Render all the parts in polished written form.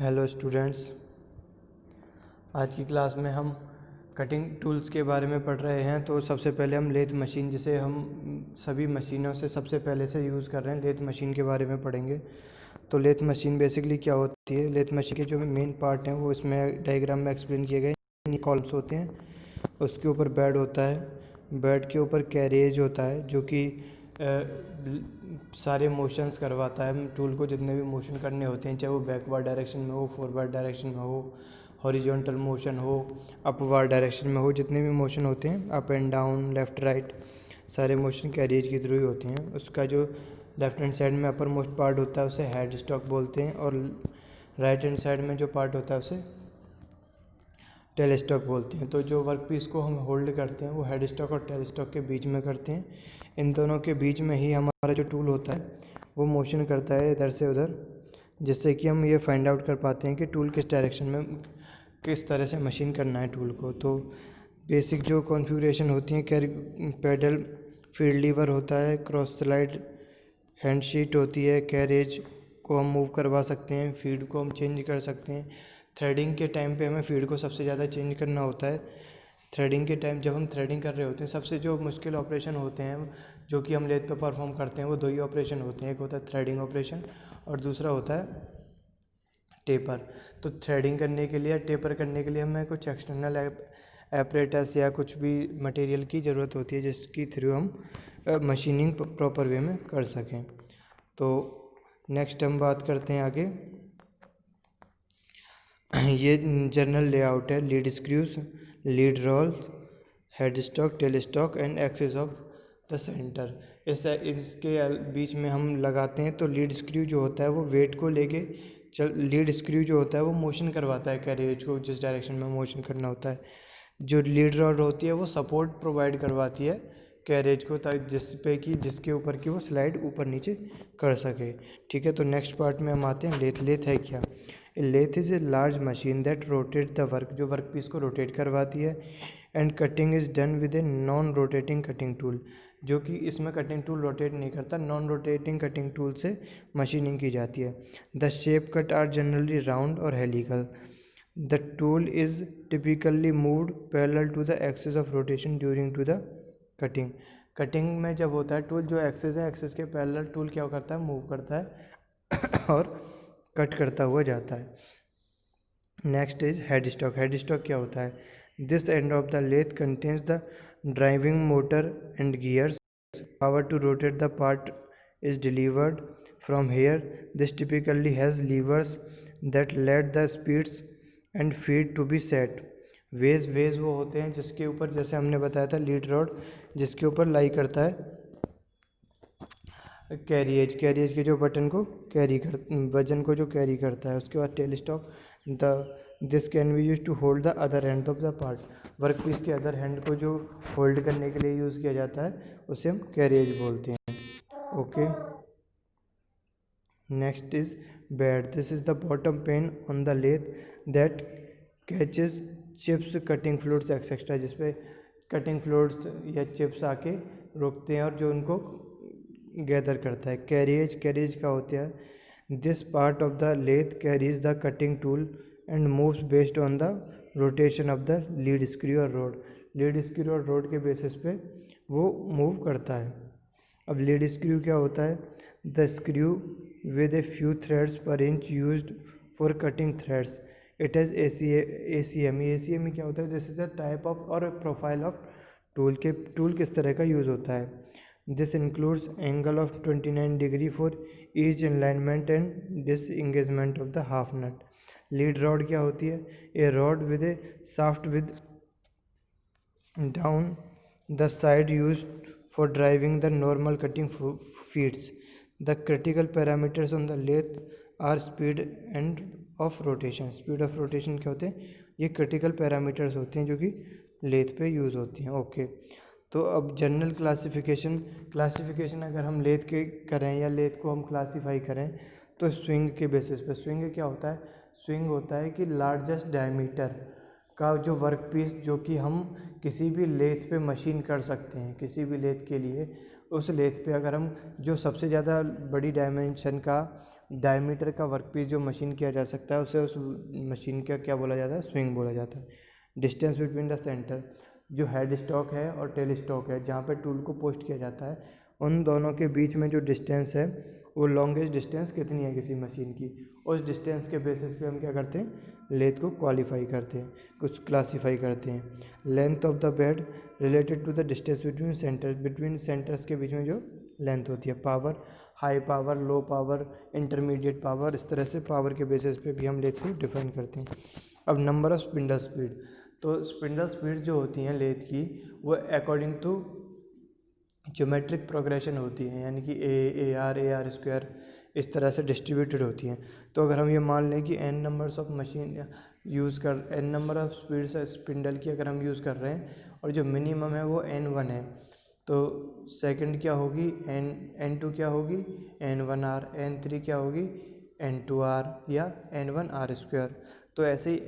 Hello students, आज की class में हम कटिंग टूल्स के बारे में पढ़ रहे हैं। तो सबसे पहले हम लेथ मशीन, जिसे हम सभी मशीनों से सबसे पहले से यूज़ कर रहे हैं, लेथ मशीन के बारे में पढ़ेंगे। तो लेथ मशीन बेसिकली क्या होती है। लेथ मशीन के जो मेन पार्ट हैं वो इसमें डायग्राम में एक्सप्लेन किए गए हैं। कॉलम्स होते हैं, उसके ऊपर बेड होता है, बेड के ऊपर कैरेज होता है जो कि सारे मोशंस करवाता है टूल को। जितने भी मोशन करने होते हैं, चाहे वो बैकवर्ड डायरेक्शन में हो, फॉरवर्ड डायरेक्शन में हो, हॉरिजॉन्टल मोशन हो, अपवर्ड डायरेक्शन में हो, जितने भी मोशन होते हैं up and down, left right, सारे मोशन कैरेज के थ्रू ही होते हैं। उसका जो लेफ़्ट हैंड साइड में अपर मोस्ट पार्ट होता है उसे हेड स्टॉक बोलते हैं, और राइट हैंड साइड में जो पार्ट होता है उसे टेल स्टॉक बोलते हैं। तो जो वर्क पीस को हम होल्ड करते हैं वो हेड स्टॉक और टेल स्टॉक के बीच में करते हैं। इन दोनों के बीच में ही हमारा जो टूल होता है वो मोशन करता है इधर से उधर, जिससे कि हम ये फाइंड आउट कर पाते हैं कि टूल किस डायरेक्शन में किस तरह से मशीन करना है टूल को। तो बेसिक जो कॉन्फ़िगरेशन होती है, पैडल फील्ड लीवर होता है, क्रॉस स्लाइड हैंड शीट होती है, कैरेज को हम मूव करवा सकते हैं, फीड को हम चेंज कर सकते हैं। थ्रेडिंग के टाइम पे हमें फीड को सबसे ज़्यादा चेंज करना होता है। थ्रेडिंग के टाइम जब हम थ्रेडिंग कर रहे होते हैं, सबसे जो मुश्किल ऑपरेशन होते हैं जो कि हम लेथ पे परफॉर्म करते हैं, वो दो ही ऑपरेशन होते हैं। एक होता है थ्रेडिंग ऑपरेशन और दूसरा होता है टेपर। तो थ्रेडिंग करने के लिए, टेपर करने के लिए हमें कुछ एक्सटर्नल एपरेटस या कुछ भी मटेरियल की ज़रूरत होती है जिसकी थ्रू हम मशीनिंग प्रॉपर वे में कर सकें। तो नेक्स्ट हम बात करते हैं आगे। ये जनरल लेआउट है। Lead screws, lead roll, head stock, tail stock and access of the centre. इसके बीच में हम लगाते हैं। तो लीड स्क्रू जो होता है वो वेट को लेके लीड स्क्रू जो होता है वो मोशन करवाता है कैरेज को जिस डायरेक्शन में मोशन करना होता है। जो लीड रॉड होती है वो सपोर्ट प्रोवाइड करवाती है कैरेज को, ताकि जिसके ऊपर की वो स्लाइड ऊपर नीचे कर सके। ठीक है, तो नेक्स्ट पार्ट में हम आते हैं लेथ। लेथ है क्या? Lathe is a large machine that rotate the work, जो वर्क पीस को रोटेट करवाती है। And cutting is done with a non rotating cutting tool, जो कि इसमें कटिंग टूल रोटेट नहीं करता, नॉन रोटेटिंग कटिंग टूल से मशीनिंग की जाती है। The shape cut are generally round और helical. The tool is typically moved parallel to the axis of rotation during to the cutting. Cutting में जब होता है टूल, जो एक्सेस है, एक्सेस के पैरेलल टूल क्या करता है, मूव करता है और कट करता हुआ जाता है। Next is head stock. Head stock क्या होता है? This end of the lathe contains the driving motor and gears. Power to rotate the part is delivered from here. This typically has levers that let the speeds and feed to be set. Ways वो होते हैं जिसके ऊपर, जैसे हमने बताया था, lead rod जिसके ऊपर लाई करता है कैरिएज के जो बटन को वजन को जो कैरी करता है। उसके बाद tail stock, this can be use to hold the other hand of the part. Work piece के अदर हैंड को जो होल्ड करने के लिए यूज़ किया जाता है उसे हम कैरिएज बोलते हैं। Okay, next is bed. This is the bottom pan on the lathe that catches chips, cutting fluids etcetera, जिसपे कटिंग फ्लूइड्स या चिप्स आके रोकते हैं और जो उनको गैदर करता है। कैरिएज का होता है, this part of the lathe carries the cutting tool and moves based on the rotation of the lead screw और रोड। लीड स्क्रू और रोड के बेसिस पे वो मूव करता है। अब लीड स्क्रू क्या होता है? The screw with a few threads per inch used for cutting threads. It has ACM। ACM क्या होता है? This is a type of और प्रोफाइल ऑफ टूल किस तरह का यूज़ होता है। This includes angle of 29 degree for each alignment and disengagement of the half nut. Lead rod क्या होती है? A rod with a shaft with down the side used for driving the normal cutting feeds. The critical parameters on the lathe are speed and of rotation. Speed of rotation क्या होते हैं? ये critical parameters होते हैं जो कि lathe पे use होती हैं। ओके, तो अब जनरल क्लासिफिकेशन अगर हम लेथ के करें या लेथ को हम क्लासीफाई करें तो स्विंग के बेसिस पे। स्विंग क्या होता है? स्विंग होता है कि लार्जेस्ट डायमीटर का जो वर्क पीस जो कि हम किसी भी लेथ पे मशीन कर सकते हैं, किसी भी लेथ के लिए, उस लेथ पे अगर हम जो सबसे ज़्यादा बड़ी डायमेंशन का डायमीटर का वर्कपीस जो मशीन किया जा सकता है उसे उस मशीन का क्या बोला जाता है, स्विंग बोला जाता है। डिस्टेंस बिटवीन द सेंटर, जो हेड स्टॉक है और टेल स्टॉक है जहाँ पे टूल को पोस्ट किया जाता है, उन दोनों के बीच में जो डिस्टेंस है वो लॉन्गेस्ट डिस्टेंस कितनी है किसी मशीन की, उस डिस्टेंस के बेसिस पे हम क्या करते हैं, लेथ को क्वालिफाई करते हैं, कुछ क्लासीफाई करते हैं। Length of the bed related to the distance between centres, between centres के बीच में जो लेंथ होती है। Power, high power, low power, intermediate power, इस तरह से पावर के बेसिस पे भी हम लेथ को डिफाइन करते हैं। अब नंबर ऑफ स्पिंडल स्पीड, तो स्पिंडल स्पीड जो होती हैं लेथ की वो अकॉर्डिंग टू ज्योमेट्रिक प्रोग्रेशन होती है, यानी कि ए आर स्क्वायर इस तरह से डिस्ट्रीब्यूटेड होती हैं। तो अगर हम ये मान लें कि n numbers of machine use कर, n number of speed spindle की अगर हम यूज़ कर रहे हैं और जो मिनिमम है वो N1 है, तो सेकंड क्या होगी, N2 क्या होगी, N1R, N3 क्या होगी, N2R या N1R स्क्वायर। तो ऐसे ही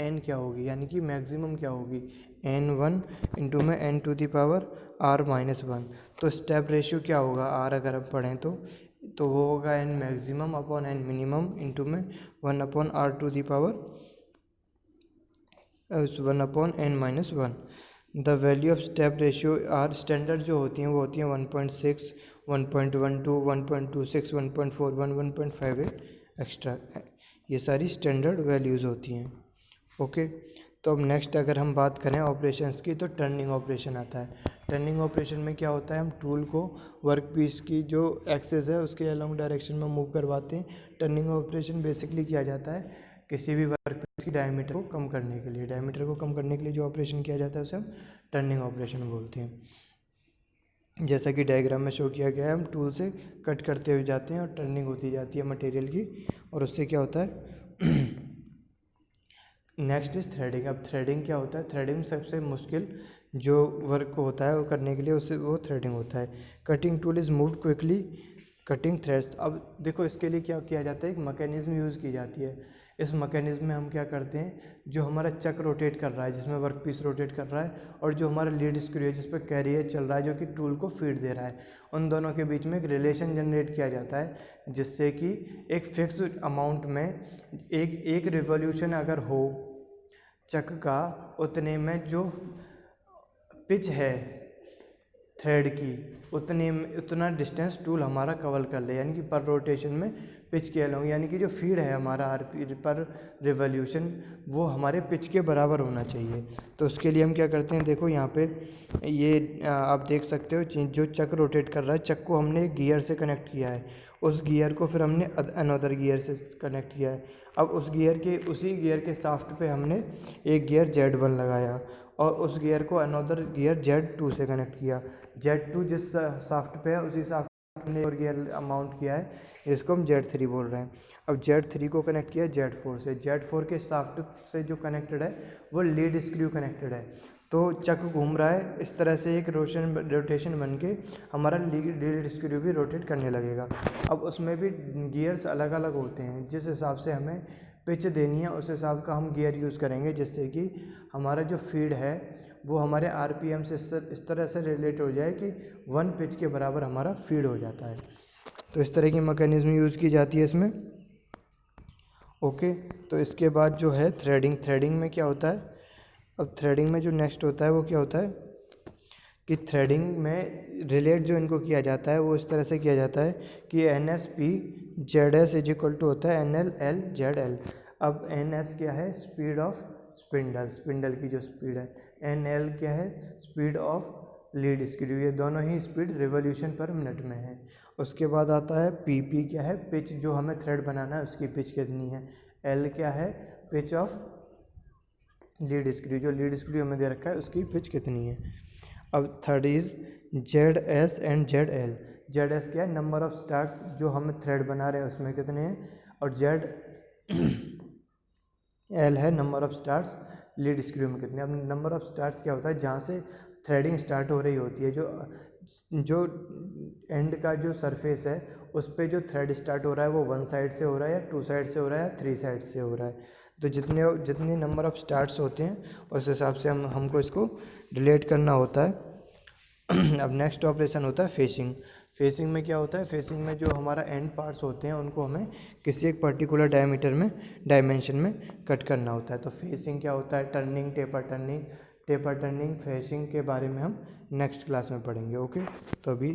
N क्या होगी, यानी कि मैक्सिमम क्या होगी, N1 इंटू में N⁻R-1। तो स्टेप रेशियो क्या होगा, R अगर हम पढ़ें तो वो होगा N maximum upon N minimum into में 1/R⁻N-1। The value of step ratio are standard जो होती हैं वो होती हैं 1.6, 1.12, 1.26, 1.41, 1.58 एक्स्ट्रा, ये सारी स्टैंडर्ड वैल्यूज़ होती हैं। ओके, तो अब नेक्स्ट अगर हम बात करें ऑपरेशंस की तो टर्निंग ऑपरेशन आता है। टर्निंग ऑपरेशन में क्या होता है, हम टूल को वर्क पीस की जो एक्सेस है उसके अलोंग डायरेक्शन में मूव करवाते हैं। टर्निंग ऑपरेशन बेसिकली किया जाता है किसी भी वर्क पीस की डायमीटर को कम करने के लिए। डायमीटर को कम करने के लिए जो ऑपरेशन किया जाता है उसे हम टर्निंग ऑपरेशन बोलते हैं। जैसा कि डायग्राम में शो किया गया है, हम टूल से कट करते हुए जाते हैं और टर्निंग होती जाती है मटेरियल की, और उससे क्या होता है नेक्स्ट इज थ्रेडिंग। अब थ्रेडिंग क्या होता है, थ्रेडिंग सबसे मुश्किल जो वर्क होता है वो करने के लिए उससे वो थ्रेडिंग होता है। Cutting tool is moved quickly cutting threads. अब देखो इसके लिए क्या किया जाता है, एक मैकेनिज्म यूज़ की जाती है। इस मैकेनिज्म में हम क्या करते हैं, जो हमारा चक रोटेट कर रहा है जिसमें वर्क पीस रोटेट कर रहा है, और जो हमारा लीड स्क्रू है जिस पर कैरियर चल रहा है जो कि टूल को फीड दे रहा है, उन दोनों के बीच में एक रिलेशन जनरेट किया जाता है, जिससे कि एक फिक्स अमाउंट में एक रिवॉल्यूशन अगर हो चक का, उतने में जो पिच है थ्रेड की उतना डिस्टेंस टूल हमारा कवर कर ले, यानी कि पर रोटेशन में पिच के अलोंग, यानी कि जो फीड है हमारा आरपी पर रिवॉल्यूशन वो हमारे पिच के बराबर होना चाहिए। तो उसके लिए हम क्या करते हैं, देखो यहाँ पे ये आप देख सकते हो जो चक रोटेट कर रहा है, चक को हमने गियर से कनेक्ट किया है, उस गियर को फिर हमने अनदर गियर से कनेक्ट किया है। अब उसी गियर के शाफ्ट पे हमने एक गियर Z1 लगाया और उस गियर को अनदर गियर Z2 से कनेक्ट किया। Z2 जिस शाफ्ट पे है उसी शाफ्ट हमने और गियर अमाउंट किया है, इसको हम Z3 बोल रहे हैं। अब Z3 को कनेक्ट किया Z4 से, Z4 के शाफ्ट से जो कनेक्टेड है वो लीड स्क्रू कनेक्टेड है। तो चक घूम रहा है इस तरह से, एक रोटेशन बन के हमारा लीड स्क्रू भी रोटेट करने लगेगा। अब उसमें भी गियर्स अलग अलग होते हैं, जिस हिसाब से हमें पिच देनी है उस हिसाब का हम गियर यूज़ करेंगे, जिससे कि हमारा जो फीड है वो हमारे आरपीएम से इस तरह से रिलेट हो जाए कि 1 पिच के बराबर हमारा फीड हो जाता है। तो इस तरह की मैकेनिज्म यूज़ की जाती है इसमें। ओके, तो इसके बाद जो है थ्रेडिंग में क्या होता है, अब थ्रेडिंग में जो नेक्स्ट होता है वो क्या होता है कि थ्रेडिंग में रिलेट जो इनको किया जाता है वो इस तरह से किया जाता है कि NS/P/ZS इज इक्वल टू होता है NL/L/ZL। अब NS क्या है, स्पीड ऑफ स्पिंडल की जो स्पीड है, NL क्या है, स्पीड ऑफ लीड स्क्रू, ये दोनों ही स्पीड रिवॉल्यूशन पर मिनट में है। उसके बाद आता है PP क्या है, पिच जो हमें थ्रेड बनाना है उसकी पिच कितनी है। L क्या है, पिच ऑफ लीड स्क्रू, जो लीड स्क्रू हमें दे रखा है उसकी पिच कितनी है। अब third is ZS and ZL। ZS क्या है, नंबर ऑफ स्टार्ट्स जो हम थ्रेड बना रहे हैं उसमें कितने हैं, और ZL है number of starts lead screw में कितने। अब नंबर ऑफ स्टार्ट्स क्या होता है, जहाँ से थ्रेडिंग स्टार्ट हो रही होती है, जो एंड का जो सरफेस है उस पर जो थ्रेड स्टार्ट हो रहा है वो 1 साइड से हो रहा है या 2 साइड से हो रहा है या 3 साइड से हो रहा है। तो जितने नंबर ऑफ स्टार्ट्स होते हैं उस हिसाब से हमको इसको रिलेट करना होता है। अब नेक्स्ट ऑपरेशन होता है फेसिंग। फेसिंग में क्या होता है, फेसिंग में जो हमारा एंड पार्ट्स होते हैं उनको हमें किसी एक पर्टिकुलर डायमेंशन में कट करना होता है। तो फेसिंग क्या होता है, टर्निंग, टेपर टर्निंग, फेसिंग के बारे में हम नेक्स्ट क्लास में पढ़ेंगे। ओके, तो अभी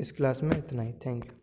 इस क्लास में इतना ही। Thank you.